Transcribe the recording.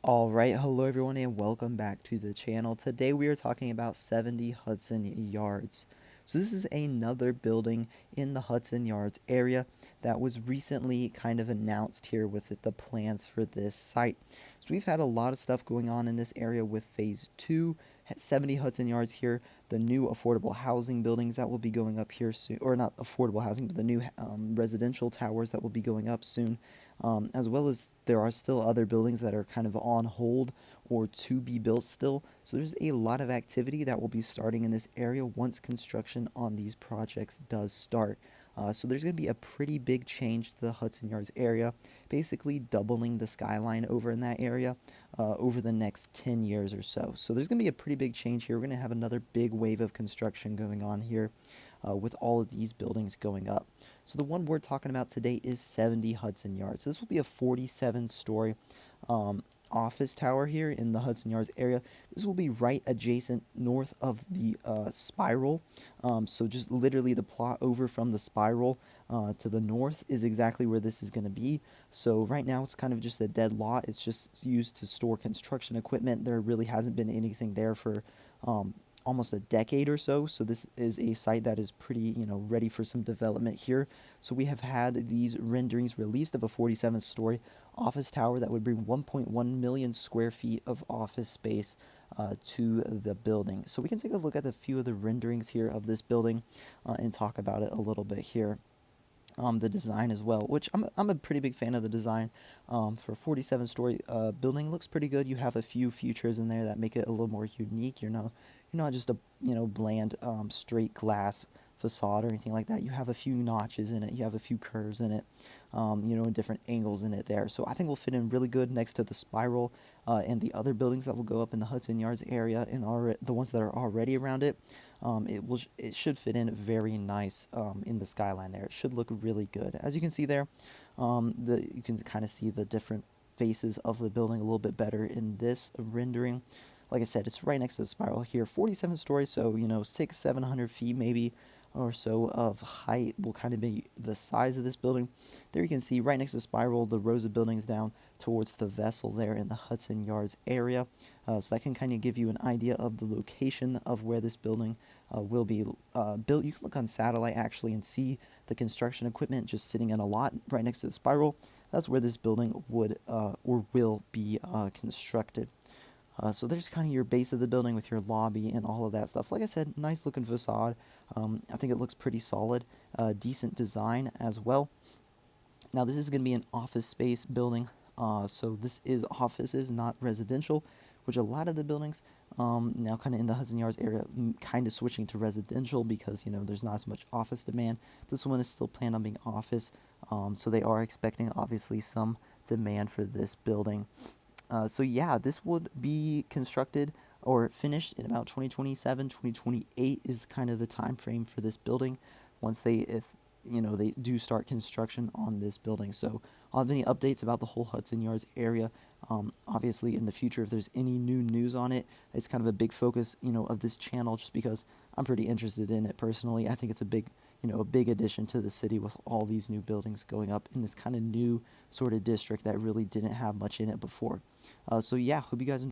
Alright, hello everyone and welcome back to the channel. Today we are talking about 70 Hudson Yards. So this is another building in the Hudson Yards area that was recently kind of announced here with the plans for this site. So we've had a lot of stuff going on in this area with phase 2, 70 Hudson Yards here, the new affordable housing buildings that will be going up here soon, or not affordable housing, but the new residential towers that will be going up soon. As well as there are still other buildings that are kind of on hold or to be built still. So there's a lot of activity that will be starting in this area once construction on these projects does start. So there's going to be a pretty big change to the Hudson Yards area, basically doubling the skyline over in that area over the next 10 years or so. So there's going to be a pretty big change here. We're going to have another big wave of construction going on here with all of these buildings going up. So the one we're talking about today is 70 Hudson Yards. This will be a 47-story office tower here in the Hudson Yards area. This will be right adjacent north of the spiral. So just literally the plot over from the spiral to the north is exactly where this is going to be. So right now it's kind of just a dead lot. It's just used to store construction equipment. There really hasn't been anything there for almost a decade or so. So this is a site that is pretty, ready for some development here. So we have had these renderings released of a 47-story office tower that would bring 1.1 million square feet of office space to the building. So we can take a look at a few of the renderings here of this building and talk about it a little bit here. The design as well, which I'm a pretty big fan of the design. For a 47-story building, looks pretty good. You have a few features in there that make it a little more unique. You're not just a bland straight glass facade or anything like that. You have a few notches in it. You have a few curves in it. Different angles in it there. So I think we'll fit in really good next to the spiral and the other buildings that will go up in the Hudson Yards area and the ones that are already around it. It should fit in very nice in the skyline there. It should look really good. As you can see there, you can kind of see the different faces of the building a little bit better in this rendering. Like I said, it's right next to the spiral here. 47 stories, so 600-700 feet maybe or so of height will kind of be the size of this building. There you can see right next to the spiral the rows of buildings down towards the vessel there in the Hudson Yards area. So that can kind of give you an idea of the location of where this building will be built. You can look on satellite actually and see the construction equipment just sitting in a lot right next to the spiral. That's where this building would or will be constructed. So there's kind of your base of the building with your lobby and all of that stuff. Like I said, nice looking facade. I think it looks pretty solid. Decent design as well. Now this is going to be an office space building. So this is offices, not residential, which a lot of the buildings now kind of in the Hudson Yards area kind of switching to residential because, there's not as much office demand. This one is still planned on being office. So they are expecting obviously some demand for this building. So yeah, this would be constructed or finished in about 2027, 2028 is kind of the time frame for this building once they do start construction on this building. So I'll have any updates about the whole Hudson Yards area. Obviously in the future, if there's any new news on it, it's kind of a big focus, of this channel just because I'm pretty interested in it personally. I think it's a big addition to the city with all these new buildings going up in this kind of new sort of district that really didn't have much in it before. So yeah, hope you guys enjoy.